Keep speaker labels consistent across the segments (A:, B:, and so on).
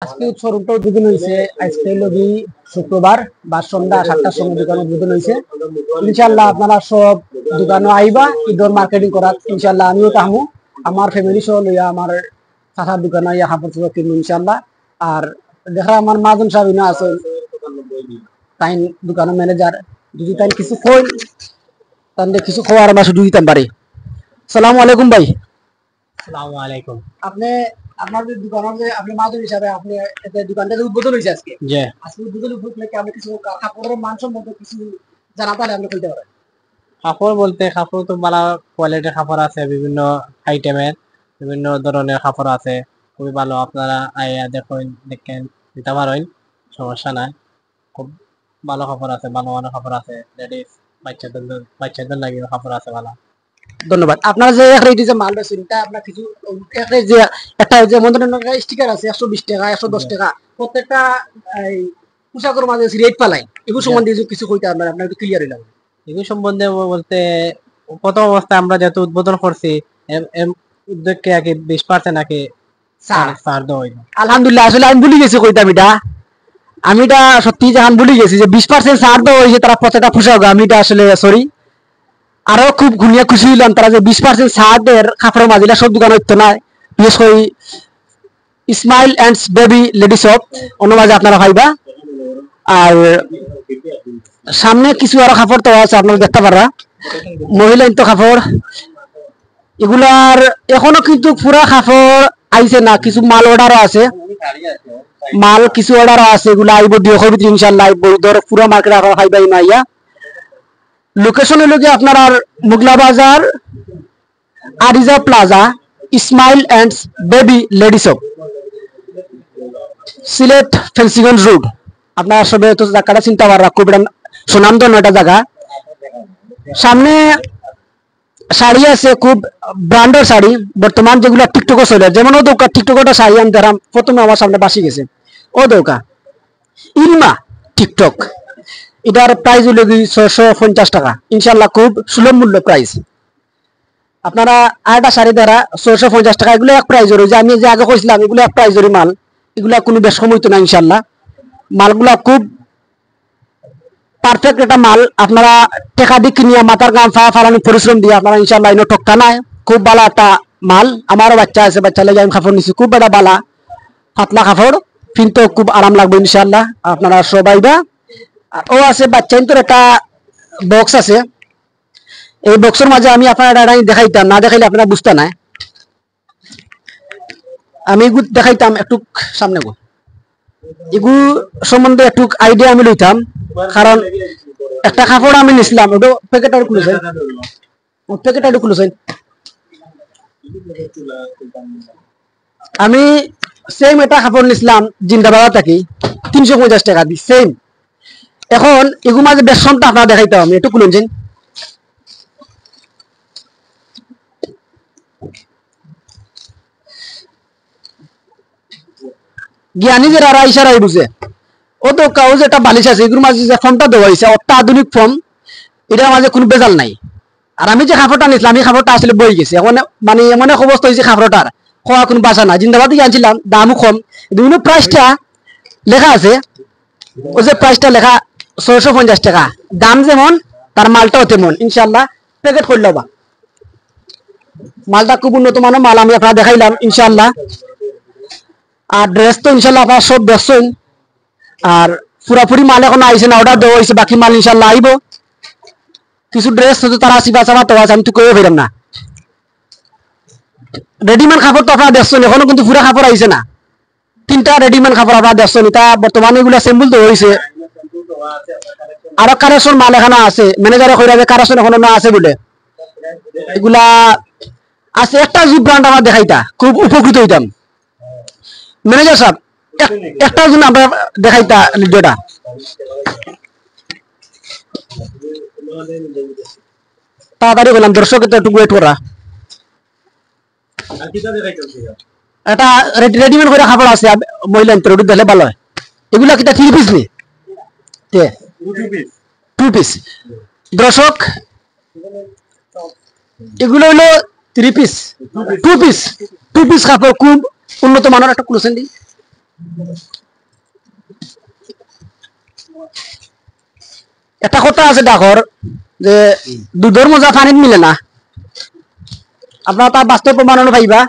A: আজকে শোরুমটা উদ্বোধন হয়েছে। আজকে লগি শুক্রবার বা সন্ধ্যা 7টার সময় দোকান উদ্বোধন হয়েছে। ইনশাল্লাহ আপনারা সব দোকানে আইবা ঈদর মার্কেটিং করার। ইনশাল্লাহ আমিও তাহমু আমার ফ্যামিলি সহ লইয়া আমার চাচার দোকানে ইয়া কাপড় চোপড় কিনবো ইনশাল্লাহ। আর দেখা আমার মাজন সাহেব না আছে তাই দোকানের ম্যানেজার, যদি তাই কিছু কই তাহলে কিছু খাওয়ার আমরা সুযোগ দিতাম পারি। সালামু আলাইকুম ভাই।
B: আসসালামু আলাইকুম।
A: আপনি আপনাদের দোকানের যে আপনি মাদুর হিসাবে আপনি দোকানটা উদ্বোধন হয়েছে আজকে।
B: জি।
A: আজকে উদ্বোধন উপলক্ষে আপনি কিছু কাপড়ের মান সম্বন্ধে কিছু জানাতে হলে আপনি কইতে পারেন।
B: কাপড় বলতে কাপড় তো ভালো কোয়ালিটির কাপড় আছে, বিভিন্ন আইটেমের বিভিন্ন ধরনের কাপড় আছে, খুবই ভালো। আপনারা আইয়া দেখুন, দেখেন, নিতে পারেন, সমস্যা নাই। খুব ভালো কাপড় আছে, ভালো মানের কাপড় আছে, লেডিস বাচ্চাদের লাগে কাপড় আছে ভালো।
A: ধন্যবাদ। আপনার যে একটা যে মাল বেছেন এটা আপনার কিছু একটা যে একটা যে মন্ত্রণালয়ের স্টিকার আছে 120 টাকা 110 টাকা প্রত্যেকটা এই পোশাকের মাঝে রেট পালাই এগুলো সম্বন্ধে কিছু কইতে আপনার আপনার একটু ক্লিয়ার হইলাম।
B: এগুলো সম্বন্ধে বলতে প্রথম অবস্থায় আমরা যেহেতু উদ্বোধন করছি উদ্যোগকে আগে 20% নাকি ছাড় দেওয়া হইলো।
A: আলহামদুলিল্লাহ। আসলে আমি ভুলে গেছি কইতাম আমি এটা সত্যি যখন ভুলে গেছি যে 20% ছাড় দেওয়া হয়েছে তারা প্রত্যেকটা পোশাক। আমি এটা আসলে সরি আরো খুব ঘুরিয়া খুশি হইলাম তারা যে 20% ছাড়ের কাপড়ের মাঝিলা সব দোকান হইতো না। বিশেষ করে smile and baby lady shop অন্য মাঝে আপনারা পাইবা। আর সামনে কিছু আরো কাপড় তো আছে আপনারা দেখতে পারা, মহিলা তো কাপড় এগুলার এখনো কিন্তু পুরা কাপড় আইছে না, কিছু মাল অর্ডারও আছে, মাল কিছু অর্ডারও আছে, এগুলো আইব 2 ভিতরে ইনশাআল্লাহ আইব। ধর পুরা মার্কেট আপনারা পাইবা ইমাইয়া। লোকেশন হলো কি আপনার আর Mugla Bazar Ariza plaza smile and baby lady shop Sylhet Fenchuganj road. আপনার সবে তো জায়গাটা চিন্তা করা খুব সুনামধন্য একটা জায়গা। সামনে শাড়ি আছে, খুব ব্র্যান্ডের শাড়ি বর্তমান যেগুলো টিকটকে চলে, যেমন ও দৌকা টিকটকটা শাড়ি আমি দেখলাম প্রথমে আমার সামনে বাসি গেছে ও দৌকা ইলমা টিকটক। এটার প্রাইস হলো 650 টাকা ইনশাল্লাহ, খুব সুলভ মূল্য প্রাইস। আপনারা আরেকটা শাড়ি দ্বারা 650 টাকা, এগুলো এক প্রাইস যে আমি যে আগে কইছিলাম এগুলো এক প্রাইজের মাল, এগুলা কোনো বেশ কম হইতো না ইনশাল্লাহ। মালগুলা খুব পারফেক্ট একটা মাল। আপনারা টেকা দিয়ে কিনিয়া মাথার গাম ফালানো পরিশ্রম দিয়ে আপনারা ইনশাল্লাহ ইনো ঠকা নাই, খুব ভালো একটা মাল। আমারও বাচ্চা আছে, বাচ্চা লেগে আমি কাপড় নিছি, খুব একটা বালা পাতলা কাপড়, কিন্তু খুব আরাম লাগবে ইনশাল্লাহ। আপনারা সবাই বা ও আছে বাচ্চা তোর একটা বক্স আছে, এই বক্সের মাঝে আমি আপনারা দেখাইতাম, না দেখাইলে আপনারা বুঝতে নাই, আমি দেখাইতাম একটু সামনে গো এগু সম্বন্ধে একটু আইডিয়া আমি লইতাম। কারণ একটা কাপড় আমি নিছিলাম ওটা প্যাকেট আর খুলেছেন, প্যাকেট আর খুলেছেন। আমি সেম এটা কাপড় নিছিলাম জিন্দাবাদ থাকি 350 টাকা দি সেম। এখন এগু মাঝে বেশনটা আপনারা দেখাইতাম, আমি একটু খুলেছেন। জ্ঞানী যে রারা ইশারাই বুঝে ও তো কাউ যে একটা বালিশ আছে এগুলোর মাঝে যে ফর্মটা দেওয়া হয়েছে অত্যা আধুনিক ফর্ম, এটার মাঝে কোনো বেজাল নাই। আর আমি যে কাপড়টা নিয়েছিলাম এই কাপড়টা আসলে বই গেছে, এখন মানে এমন এক অবস্থা হয়েছে কাপড়টার কোয়া কোনো বাসা না। জিন্দাবাদ থেকে আনছিলাম, দামও কম, বিভিন্ন প্রাইসটা লেখা আছে, ওই যে প্রাইসটা লেখা 650 টাকা, দাম যেমন তার মালটাও তেমন ইনশাল্লাহ। প্যাকেট করলো বা মালটা খুব উন্নত মানের মাল আমি আপনারা দেখাইলাম ইনশাল্লাহ। আর ড্রেস তো ইনশাল্লাহ আপনারা সব বেচছেন, আর পুরাপুরি মাল এখন আইসে না, অর্ডার দেওয়া হয়েছে, বাকি মাল ইনশাল্লাহ আইব। কিছু ড্রেস তো তারা আসিবা চাবা তো আছে, আমি তো কইও ফেরাম না। রেডিমেড কাপড় তো আপনারা দেখছেন, এখনো কিন্তু পুরা কাপড় আইসে না, 3টা রেডিমেড কাপড় আপনারা দেখছেন। এটা বর্তমানে এগুলা স্যাম্পল তো হয়েছে, আরো কারেকশন মাল এখানে আছে, ম্যানেজারে কইরা যে কারেকশন এখনো না আছে বলে এগুলা আছে। একটা জি ব্র্যান্ড আমার দেখাইতা খুব উপকৃত হইতাম ম্যানেজার সাহেব, একটা জন্য আমরা দেখাইতা ভিডিওটা। তাড়াতাড়ি বললাম দর্শক একটু ওয়েট করা। এটা রেডিমেড করে কাপড় আছে মহিলা ইন্টারভিউ দিলে ভালো হয়। এগুলা কিটা 3 পিস নি 2 পিস দর্শক, এগুলো হলো 3 পিস 2 পিস কাপড়, খুব উন্নত মানের একটা ক্লোসেন দি একটা কথা আছে ডাকর যে দুধের মজা পানিত মিলে না, আপনারা তার বাস্তব প্রমাণও পাইবা।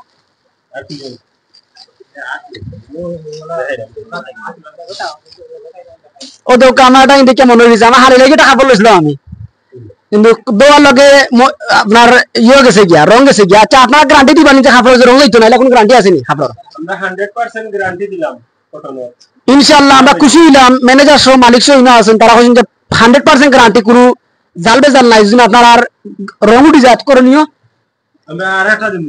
A: ও তো কামাটা কিন্তু কেমন হয়েছে, আমার হারে লেগে টাকা বলেছিলাম আমি, কিন্তু দোয়ার লগে আপনার ইয়ে গেছে গিয়া, রং গেছে গিয়া। আচ্ছা আপনার গ্যারান্টি দিবেন যে কাপড় রং হইতো না, কোনো গ্যারান্টি আছে নি কাপড়?
C: আমরা 100% গ্যারান্টি দিলাম কটনের।
A: ইনশাআল্লাহ আমরা খুশি হইলাম, ম্যানেজার সহ মালিক সহ ইনা আছেন, তারা কইছেন যে 100% গ্যারান্টি, কোনো জাল বেজাল নাই। যদি আপনার আর রং উঠি যায় করণীয়
C: আমরা আরেকটা দিন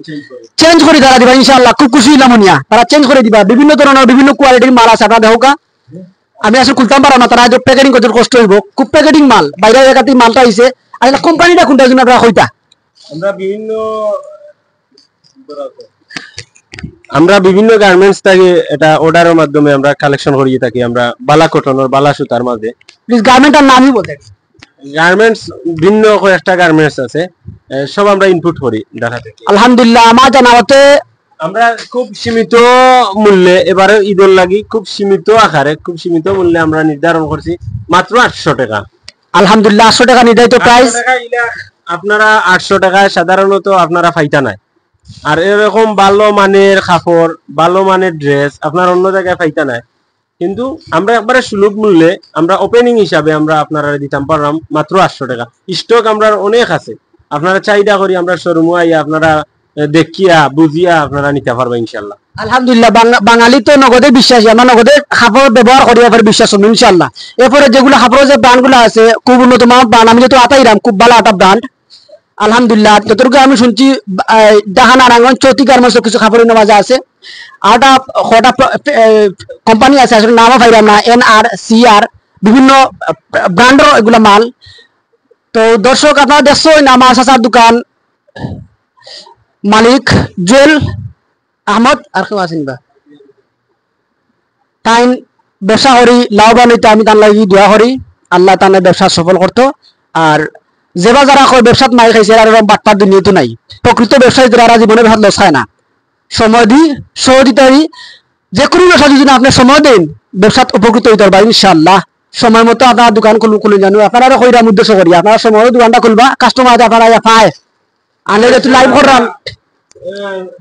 A: চেঞ্জ করে তারা দিবা ইনশাআল্লাহ। খুব খুশি হইলাম উনিয়া, তারা চেঞ্জ করে দিবা। বিভিন্ন ধরনের বিভিন্ন কোয়ালিটির মাল আছে, আপনারা দেখো। আমি আসলে খুলতাম পারলাম না, তারা প্যাকেটিং করতে কষ্ট হইব, খুব প্যাকেটিং মাল বাইরে জায়গাতে মালটা আইছে। আর কোম্পানিটা কোনটা জন্য আপনারা কইতা?
C: আমরা বিভিন্ন গার্মেন্টস থেকে এটা অর্ডারের মাধ্যমে আমরা কালেকশন করিয়ে থাকি। আমরা বালা কটনের বালা সুতার মাঝে
A: প্লিজ গার্মেন্টের নামই বলতে।
C: গার্মেন্টস ভিন্ন কয়েকটা গার্মেন্টস আছে, সব আমরা ইনপুট করি ঢাকা থেকে।
A: আলহামদুলিল্লাহ আমার জানা মতে
C: আমরা খুব সীমিত মূল্যে এবারে ঈদের লাগি খুব সীমিত আকারে খুব সীমিত মূল্যে আমরা নির্ধারণ করছি মাত্র 800 টাকা।
A: আলহামদুলিল্লাহ 800 টাকা নির্ধারিত প্রাইস।
C: আপনারা 800 টাকায় সাধারণত আপনারা ফাইতা নাই, আর এরকম ভালো মানের কাপড় ভালো মানের ড্রেস আপনার অন্য জায়গায় ফাইতা নাই। কিন্তু আমরা একবারে সুলভ মূল্যে আমরা ওপেনিং হিসাবে আমরা আপনারা দিতাম পারলাম মাত্র 800 টাকা। স্টক আমরা অনেক আছে, আপনারা চাহিদা করি আমরা শোরুমে আইয়া আপনারা দেখিয়া বুঝিয়া আপনারা নিতে পারবেন ইনশাল্লাহ।
A: আলহামদুলিল্লাহ বাঙালি তো নগদে বিশ্বাসী, আমরা নগদে কাপড় ব্যবহার করি, এবার বিশ্বাস করবো ইনশাল্লাহ। এরপরে যেগুলো কাপড়ের যে ব্র্যান্ড গুলো আছে খুব উন্নত মানের ব্র্যান্ড, আমি যেহেতু আতাইরাম খুব ভালো আটা ব্র্যান্ড আলহামদুলিল্লাহ। যতটুকু আমি শুনছি ঢাকা নারায়ণগঞ্জ চৌতি গার্মেন্টস কিছু কাপড়ের নামাজা আছে, আরটা কটা কোম্পানি আছে আসলে নামও পাইলাম না, NR CR বিভিন্ন ব্র্যান্ডের এগুলো মাল। তো দর্শক আপনারা দেখছেন আমার চাচার দোকান মালিক জুয়েল আহমদ আর কেউ আছেন বা তাই ব্যবসা করি লাভবান হইতে, আমি তার লাগি দোয়া করি আল্লাহ তার ব্যবসা সফল করতো। আর যেবা যারা কয় ব্যবসাত মাই খাইছে আর এরকম বাটপার দুনিয়াতে নাই। প্রকৃত ব্যবসায়ী যারা জীবনে ভাত লস খায় না, সময় দি সহযোগিতারি যে কোনো ব্যবসা যদি আপনি সময় দেন ব্যবসাত উপকৃত হইতে পারবা ইনশাআল্লাহ। সময় মতো আপনার দোকান খুলে জানো, আপনারা কইরাম উদ্দেশ্য করি আপনারা সময় দোকানটা খুলবা, কাস্টমার আপনারা পায় আনলে একটু লাইভ করলাম।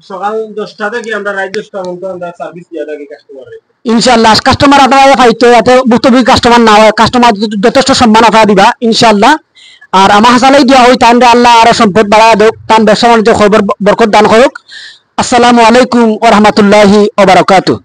C: সকাল 10টা থেকে আমরা রাত 10টা পর্যন্ত আমরা সার্ভিস দিয়ে থাকি কাস্টমারে
A: ইনশাআল্লাহ। কাস্টমার আপনারা পাইতো যাতে ভুক্তভোগী কাস্টমার না হয়, কাস্টমার যথেষ্ট সম্মান আপনারা দিবা ইনশাআল্লাহ। আর আমার হাসালাই দেওয়া হয় তান আল্লাহ আরো সম্পদ বাড়ায় দেখ, তান ব্যবসা বাণিজ্য খবর বরকত দান হোক। আসসালামু আলাইকুম ওয়া রাহমাতুল্লাহি ওয়া বারাকাতুহু।